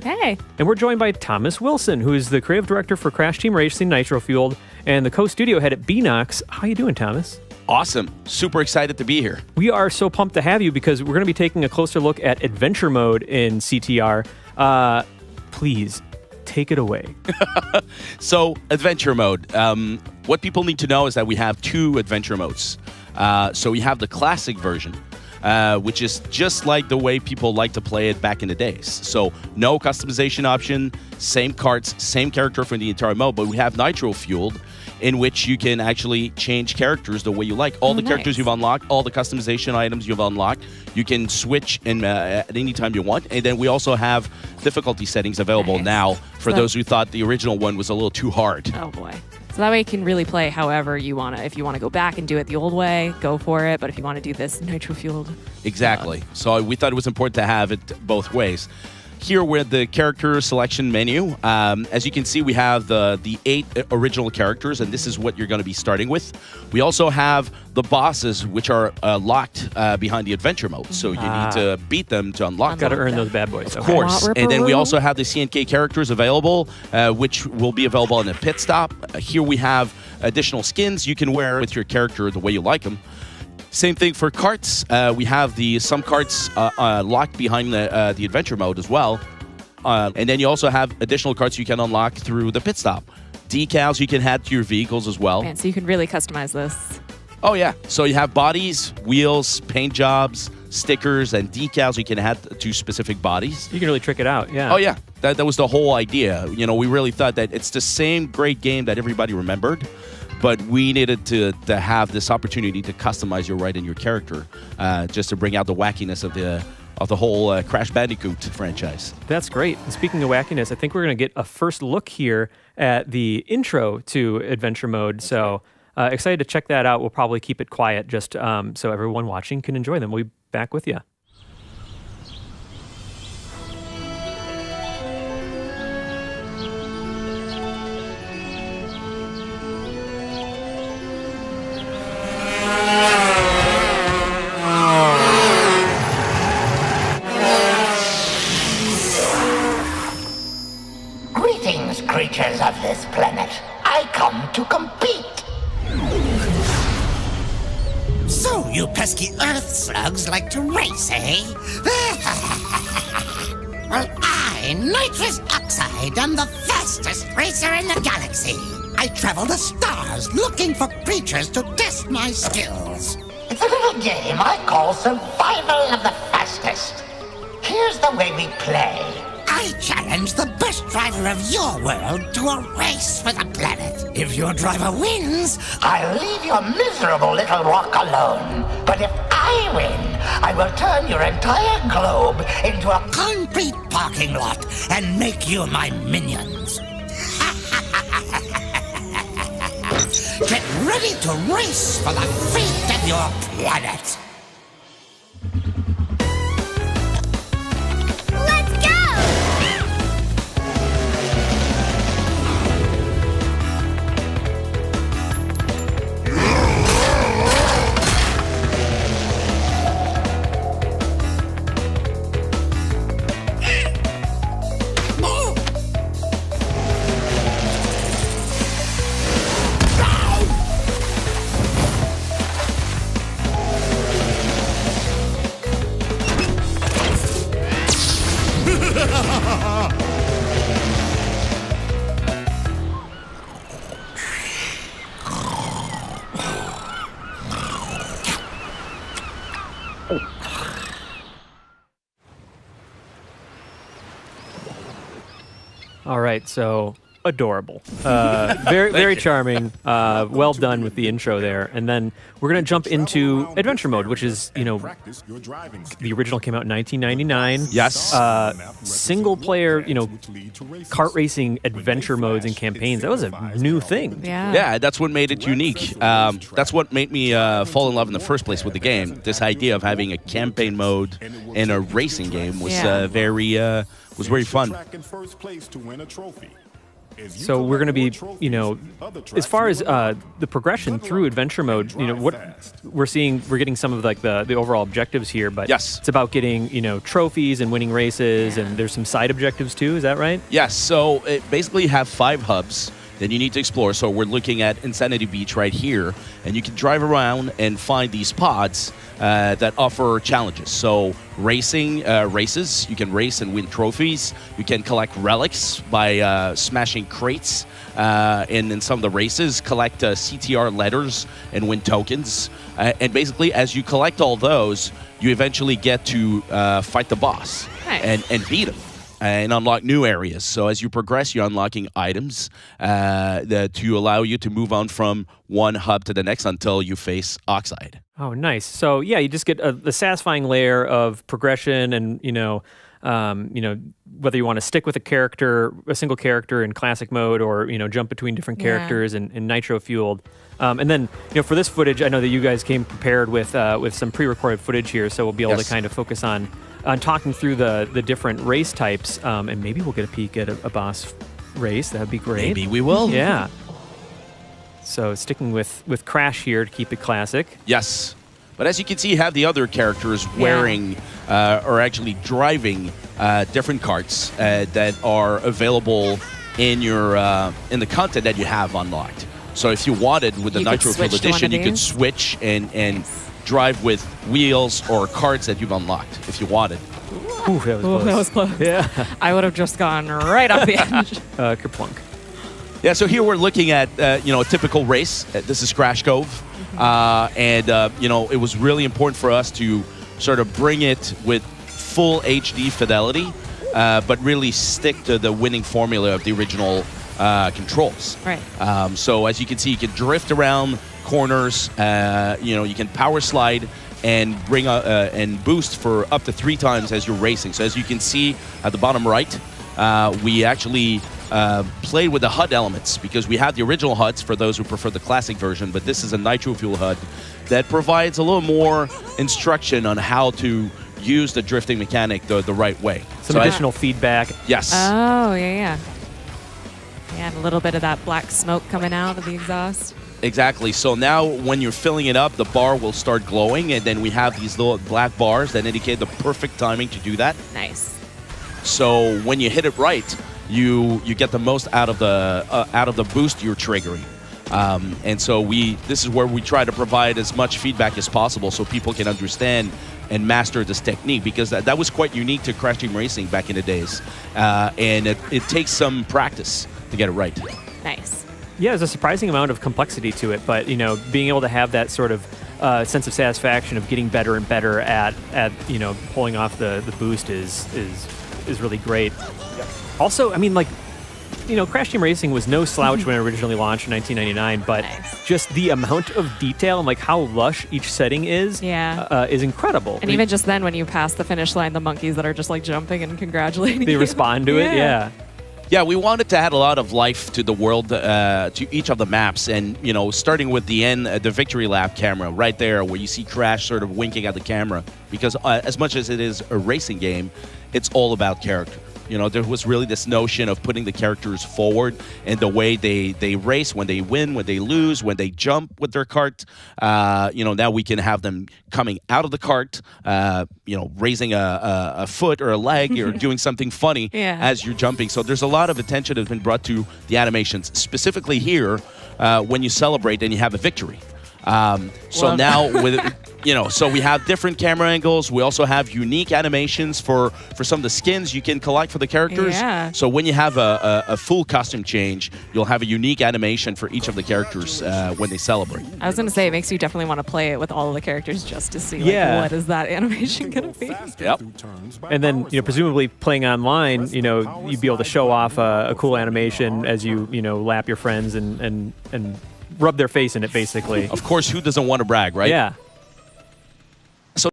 Hey. And we're joined by Thomas Wilson, who is the creative director for Crash Team Racing Nitro-Fueled and the co-studio head at Beanox. How you doing, Thomas? Awesome. Super excited to be here. We are so pumped to have you because we're going to be taking a closer look at adventure mode in CTR. Please, take it away. So, adventure mode. What people need to know is that we have two adventure modes. So we have the classic version, which is just like the way people like to play it back in the days. So no customization option, same carts, same character for the entire mode, but we have Nitro-Fueled, in which you can actually change characters the way you like. All the characters you've unlocked, all the customization items you've unlocked, you can switch at any time you want. And then we also have difficulty settings available now for those who thought the original one was a little too hard. Oh boy. So that way you can really play however you want to. If you want to go back and do it the old way, go for it. But if you want to do this Nitro-Fueled. Exactly. So we thought it was important to have it both ways. Here we're at the character selection menu. As you can see, we have the 8 original characters, and this is what you're going to be starting with. We also have the bosses, which are locked behind the adventure mode. So you need to beat them to unlock them. Got to earn those bad boys. Of course. And then we also have the CNK characters available, which will be available in a pit stop. Here we have additional skins you can wear with your character the way you like them. Same thing for carts. We have some carts locked behind the adventure mode as well. And then you also have additional carts you can unlock through the pit stop. Decals you can add to your vehicles as well. Man, so you can really customize this. Oh, yeah. So you have bodies, wheels, paint jobs, stickers, and decals you can add to specific bodies. You can really trick it out, yeah. Oh, yeah. That was the whole idea. You know, we really thought that it's the same great game that everybody remembered, but we needed to have this opportunity to customize your ride and your character, just to bring out the wackiness of the whole Crash Bandicoot franchise. That's great. And speaking of wackiness, I think we're going to get a first look here at the intro to adventure mode. So excited to check that out. We'll probably keep it quiet just so everyone watching can enjoy them. We'll be back with you. Creatures of this planet, I come to compete. So you pesky earth slugs like to race, eh? Well, I, nitrous oxide, am the fastest racer in the galaxy. I travel the stars looking for creatures to test my skills. It's a little game I call survival of the fastest. Here's the way we play. I challenge the best driver of your world to a race for the planet. If your driver wins, I'll leave your miserable little rock alone. But if I win, I will turn your entire globe into a concrete parking lot and make you my minions. Get ready to race for the fate of your planet. All right, so adorable. Very charming. Well done with the intro there. And then we're going to jump into adventure mode, which is, you know, the original came out in 1999. Yes. Single player, you know, kart racing adventure modes and campaigns. That was a new thing. Yeah. Yeah, that's what made it unique. That's what made me fall in love in the first place with the game. This idea of having a campaign mode in a racing game was very fun. So we're going to be, as far as the progression through adventure mode, what we're getting some of like the overall objectives here, but Yes. it's about getting, trophies and winning races, and there's some side objectives too. Is that right? Yes, so it basically you have 5 hubs that you need to explore. So we're looking at Insanity Beach right here, and you can drive around and find these pods that offer challenges. So races, you can race and win trophies. You can collect relics by smashing crates, and in some of the races, collect CTR letters and win tokens. And basically, as you collect all those, you eventually get to fight the boss and beat him. And unlock new areas. So as you progress, you're unlocking items to allow you to move on from one hub to the next until you face Oxide. Oh, nice. So yeah, you just get the satisfying layer of progression, and whether you want to stick with a single character in classic mode, or jump between different characters in Nitro-Fueled. And then for this footage, I know that you guys came prepared with some pre-recorded footage here, so we'll be able to kind of focus on talking through the different race types, and maybe we'll get a peek at a boss race. That'd be great. Maybe we will. Yeah. So sticking with Crash here to keep it classic. Yes. But as you can see, you have the other characters wearing or actually driving different carts that are available in the content that you have unlocked. So if you wanted, with the Nitro-Fueled edition, you could switch and drive with wheels or carts that you've unlocked if you wanted. Ooh, that was close. Yeah. I would have just gone right off the edge. Kerplunk. Yeah, so here we're looking at a typical race. This is Crash Cove, and it was really important for us to sort of bring it with full HD fidelity, but really stick to the winning formula of the original controls. Right. So as you can see, you can drift around corners. You can power slide and bring and boost for up to 3 times as you're racing. So as you can see at the bottom right, we actually played with the HUD elements, because we have the original HUDs for those who prefer the classic version, but this is a Nitro-Fueled HUD that provides a little more instruction on how to use the drifting mechanic the right way. Some additional feedback. Yes. Oh, yeah. Yeah, and a little bit of that black smoke coming out of the exhaust. Exactly. So now when you're filling it up, the bar will start glowing, and then we have these little black bars that indicate the perfect timing to do that. Nice. So when you hit it right, you get the most out of the boost you're triggering. And so this is where we try to provide as much feedback as possible so people can understand and master this technique, because that was quite unique to Crash Team Racing back in the days. And it takes some practice to get it right. Nice. Yeah, there's a surprising amount of complexity to it, but being able to have that sort of sense of satisfaction of getting better and better at pulling off the boost is really great. Yep. Also, I mean, Crash Team Racing was no slouch when it originally launched in 1999, but just the amount of detail and how lush each setting is incredible. And even just then, when you pass the finish line, the monkeys that are just jumping and congratulating they you. respond to it. Yeah. Yeah, we wanted to add a lot of life to the world, to each of the maps, and starting with the end, the victory lap camera right there, where you see Crash sort of winking at the camera, because as much as it is a racing game, it's all about character. There was really this notion of putting the characters forward and the way they race, when they win, when they lose, when they jump with their cart. Now we can have them coming out of the cart, raising a foot or a leg or doing something funny as you're jumping. So there's a lot of attention that's been brought to the animations, specifically here when you celebrate and you have a victory. Now with so we have different camera angles. We also have unique animations for some of the skins you can collect for the characters. Yeah. So when you have a full costume change, you'll have a unique animation for each of the characters when they celebrate. I was going to say, it makes you definitely want to play it with all of the characters just to see what is that animation going to be. Yep. And then presumably playing online, you'd be able to show off a cool animation as you lap your friends and rub their face in it, basically. Of course, who doesn't want to brag, right? Yeah.